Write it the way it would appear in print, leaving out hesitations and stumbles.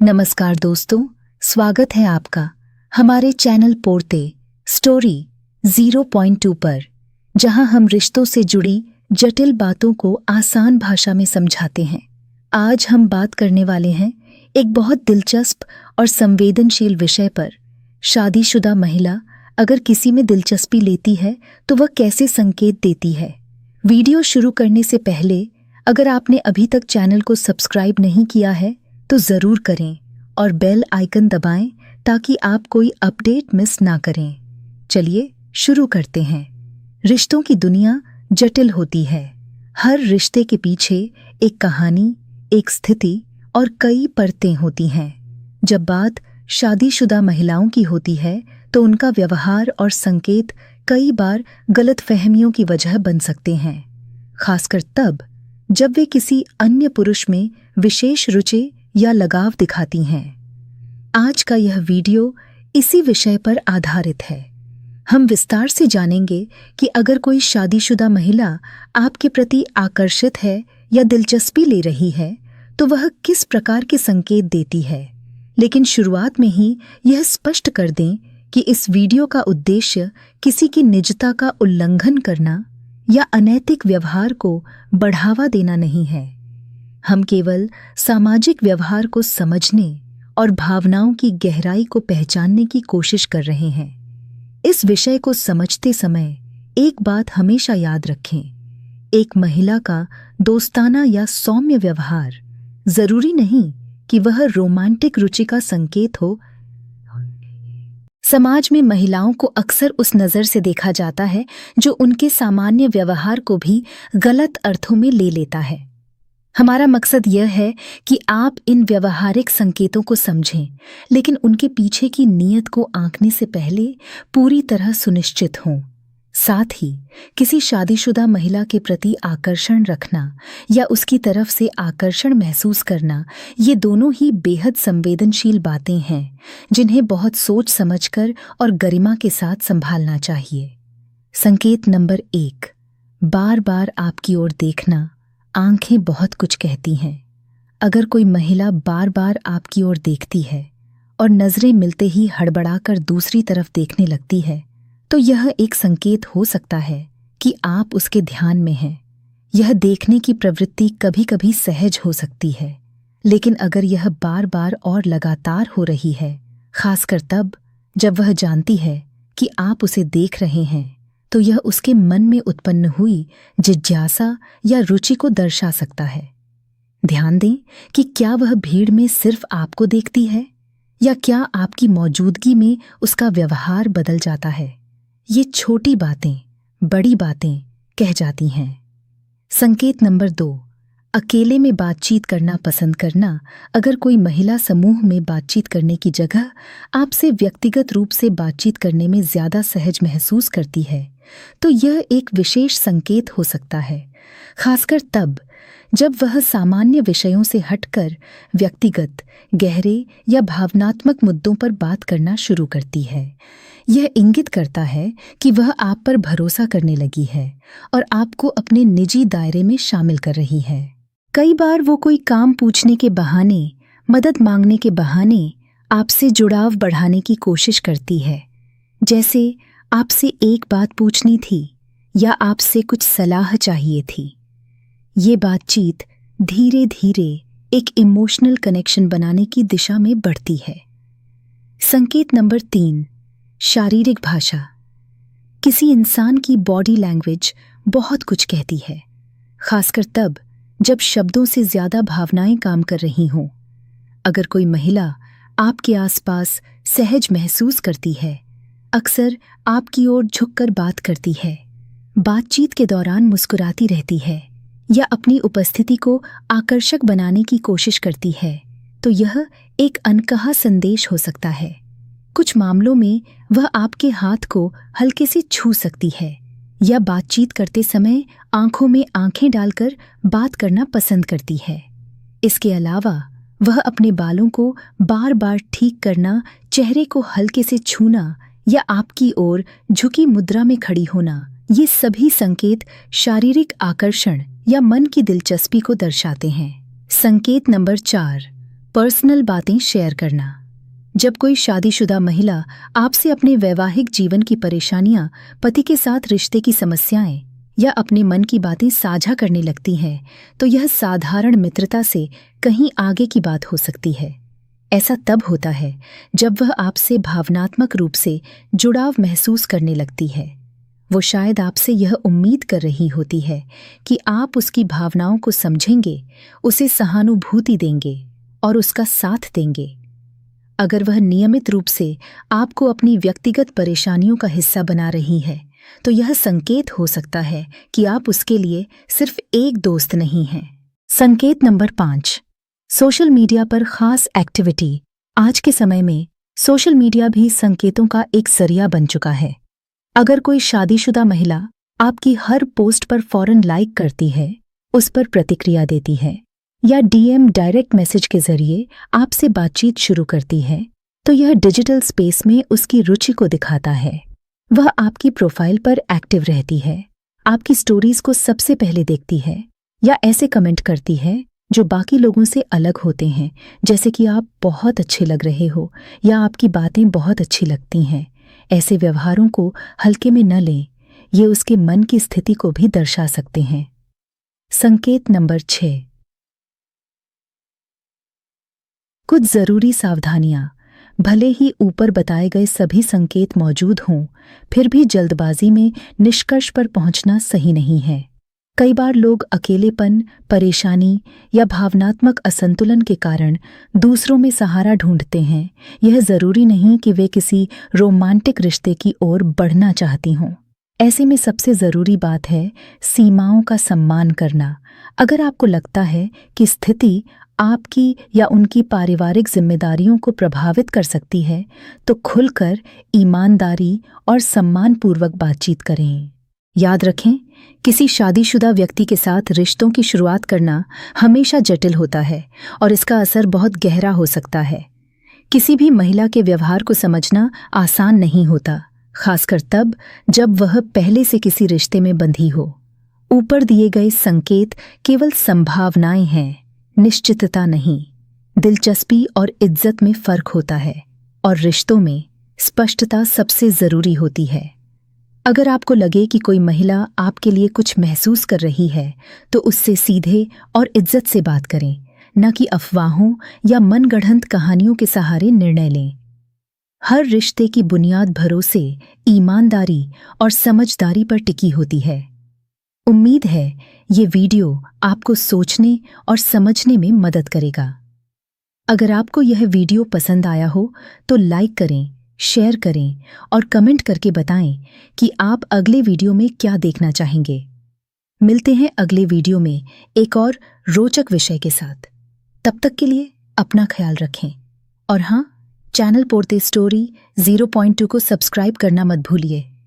नमस्कार दोस्तों, स्वागत है आपका हमारे चैनल पोरते स्टोरी 0.2 पर, जहां हम रिश्तों से जुड़ी जटिल बातों को आसान भाषा में समझाते हैं। आज हम बात करने वाले हैं एक बहुत दिलचस्प और संवेदनशील विषय पर। शादीशुदा महिला अगर किसी में दिलचस्पी लेती है तो वह कैसे संकेत देती है। वीडियो शुरू करने से पहले अगर आपने अभी तक चैनल को सब्सक्राइब नहीं किया है तो ज़रूर करें और बेल आइकन दबाएं ताकि आप कोई अपडेट मिस ना करें। चलिए शुरू करते हैं। रिश्तों की दुनिया जटिल होती है। हर रिश्ते के पीछे एक कहानी, एक स्थिति और कई परतें होती हैं। जब बात शादीशुदा महिलाओं की होती है तो उनका व्यवहार और संकेत कई बार गलतफहमियों की वजह बन सकते हैं, खासकर तब जब वे किसी अन्य पुरुष में विशेष रुचि या लगाव दिखाती हैं। आज का यह वीडियो इसी विषय पर आधारित है। हम विस्तार से जानेंगे कि अगर कोई शादीशुदा महिला आपके प्रति आकर्षित है या दिलचस्पी ले रही है तो वह किस प्रकार के संकेत देती है। लेकिन शुरुआत में ही यह स्पष्ट कर दें कि इस वीडियो का उद्देश्य किसी की निजता का उल्लंघन करना या अनैतिक व्यवहार को बढ़ावा देना नहीं है। हम केवल सामाजिक व्यवहार को समझने और भावनाओं की गहराई को पहचानने की कोशिश कर रहे हैं। इस विषय को समझते समय एक बात हमेशा याद रखें, एक महिला का दोस्ताना या सौम्य व्यवहार जरूरी नहीं कि वह रोमांटिक रुचि का संकेत हो। समाज में महिलाओं को अक्सर उस नज़र से देखा जाता है जो उनके सामान्य व्यवहार को भी गलत अर्थों में ले लेता है। हमारा मकसद यह है कि आप इन व्यवहारिक संकेतों को समझें, लेकिन उनके पीछे की नीयत को आंकने से पहले पूरी तरह सुनिश्चित हों। साथ ही किसी शादीशुदा महिला के प्रति आकर्षण रखना या उसकी तरफ से आकर्षण महसूस करना, ये दोनों ही बेहद संवेदनशील बातें हैं जिन्हें बहुत सोच समझकर और गरिमा के साथ संभालना चाहिए। संकेत नंबर 1, बार बार आपकी ओर देखना। आंखें बहुत कुछ कहती हैं। अगर कोई महिला बार बार आपकी ओर देखती है और नजरें मिलते ही हड़बड़ाकर दूसरी तरफ देखने लगती है तो यह एक संकेत हो सकता है कि आप उसके ध्यान में हैं। यह देखने की प्रवृत्ति कभी कभी सहज हो सकती है, लेकिन अगर यह बार बार और लगातार हो रही है, खासकर तब जब वह जानती है कि आप उसे देख रहे हैं, तो यह उसके मन में उत्पन्न हुई जिज्ञासा या रुचि को दर्शा सकता है। ध्यान दें कि क्या वह भीड़ में सिर्फ आपको देखती है या क्या आपकी मौजूदगी में उसका व्यवहार बदल जाता है। ये छोटी बातें बड़ी बातें कह जाती हैं। संकेत नंबर 2, अकेले में बातचीत करना पसंद करना। अगर कोई महिला समूह में बातचीत करने की जगह आपसे व्यक्तिगत रूप से बातचीत करने में ज़्यादा सहज महसूस करती है तो यह एक विशेष संकेत हो सकता है, खासकर तब जब वह सामान्य विषयों से हटकर व्यक्तिगत, गहरे या भावनात्मक मुद्दों पर बात करना शुरू करती है। यह इंगित करता है कि वह आप पर भरोसा करने लगी है और आपको अपने निजी दायरे में शामिल कर रही है। कई बार वो कोई काम पूछने के बहाने, मदद मांगने के बहाने आपसे जुड़ाव बढ़ाने की कोशिश करती है, जैसे आपसे एक बात पूछनी थी या आपसे कुछ सलाह चाहिए थी। ये बातचीत धीरे धीरे एक इमोशनल कनेक्शन बनाने की दिशा में बढ़ती है। संकेत नंबर 3, शारीरिक भाषा। किसी इंसान की बॉडी लैंग्वेज बहुत कुछ कहती है, खासकर तब जब शब्दों से ज़्यादा भावनाएं काम कर रही हों। अगर कोई महिला आपके आसपास सहज महसूस करती है, अक्सर आपकी ओर झुककर बात करती है, बातचीत के दौरान मुस्कुराती रहती है या अपनी उपस्थिति को आकर्षक बनाने की कोशिश करती है, तो यह एक अनकहा संदेश हो सकता है। कुछ मामलों में वह आपके हाथ को हल्के से छू सकती है या बातचीत करते समय आंखों में आंखें डालकर बात करना पसंद करती है। इसके अलावा वह अपने बालों को बार बार ठीक करना, चेहरे को हल्के से छूना या आपकी ओर झुकी मुद्रा में खड़ी होना, ये सभी संकेत शारीरिक आकर्षण या मन की दिलचस्पी को दर्शाते हैं। संकेत नंबर 4, पर्सनल बातें शेयर करना। जब कोई शादीशुदा महिला आपसे अपने वैवाहिक जीवन की परेशानियां, पति के साथ रिश्ते की समस्याएं या अपने मन की बातें साझा करने लगती है, तो यह साधारण मित्रता से कहीं आगे की बात हो सकती है। ऐसा तब होता है जब वह आपसे भावनात्मक रूप से जुड़ाव महसूस करने लगती है। वो शायद आपसे यह उम्मीद कर रही होती है कि आप उसकी भावनाओं को समझेंगे, उसे सहानुभूति देंगे और उसका साथ देंगे। अगर वह नियमित रूप से आपको अपनी व्यक्तिगत परेशानियों का हिस्सा बना रही है, तो यह संकेत हो सकता है कि आप उसके लिए सिर्फ एक दोस्त नहीं हैं। संकेत नंबर 5, सोशल मीडिया पर खास एक्टिविटी। आज के समय में सोशल मीडिया भी संकेतों का एक जरिया बन चुका है। अगर कोई शादीशुदा महिला आपकी हर पोस्ट पर फौरन लाइक करती है, उस पर प्रतिक्रिया देती है या डीएम डायरेक्ट मैसेज के जरिए आपसे बातचीत शुरू करती है, तो यह डिजिटल स्पेस में उसकी रुचि को दिखाता है। वह आपकी प्रोफाइल पर एक्टिव रहती है, आपकी स्टोरीज को सबसे पहले देखती है या ऐसे कमेंट करती है जो बाकी लोगों से अलग होते हैं, जैसे कि आप बहुत अच्छे लग रहे हो या आपकी बातें बहुत अच्छी लगती हैं। ऐसे व्यवहारों को हल्के में न लें, ये उसके मन की स्थिति को भी दर्शा सकते हैं। संकेत नंबर 6, कुछ जरूरी सावधानियां। भले ही ऊपर बताए गए सभी संकेत मौजूद हों, फिर भी जल्दबाजी में निष्कर्ष पर पहुंचना सही नहीं है। कई बार लोग अकेलेपन, परेशानी या भावनात्मक असंतुलन के कारण दूसरों में सहारा ढूंढते हैं। यह जरूरी नहीं कि वे किसी रोमांटिक रिश्ते की ओर बढ़ना चाहती हों। ऐसे में सबसे जरूरी बात है सीमाओं का सम्मान करना। अगर आपको लगता है कि स्थिति आपकी या उनकी पारिवारिक जिम्मेदारियों को प्रभावित कर सकती है, तो खुलकर ईमानदारी और सम्मानपूर्वक बातचीत करें। याद रखें, किसी शादीशुदा व्यक्ति के साथ रिश्तों की शुरुआत करना हमेशा जटिल होता है और इसका असर बहुत गहरा हो सकता है। किसी भी महिला के व्यवहार को समझना आसान नहीं होता, खासकर तब जब वह पहले से किसी रिश्ते में बंधी हो। ऊपर दिए गए संकेत केवल संभावनाएं हैं, निश्चितता नहीं। दिलचस्पी और इज्जत में फर्क होता है और रिश्तों में स्पष्टता सबसे जरूरी होती है। अगर आपको लगे कि कोई महिला आपके लिए कुछ महसूस कर रही है, तो उससे सीधे और इज्जत से बात करें, न कि अफवाहों या मनगढ़ंत कहानियों के सहारे निर्णय लें। हर रिश्ते की बुनियाद भरोसे, ईमानदारी और समझदारी पर टिकी होती है। उम्मीद है ये वीडियो आपको सोचने और समझने में मदद करेगा। अगर आपको यह वीडियो पसंद आया हो तो लाइक करें, शेयर करें और कमेंट करके बताएं कि आप अगले वीडियो में क्या देखना चाहेंगे। मिलते हैं अगले वीडियो में एक और रोचक विषय के साथ। तब तक के लिए अपना ख्याल रखें और हाँ, चैनल पोरते स्टोरी 0.2 को सब्सक्राइब करना मत भूलिए।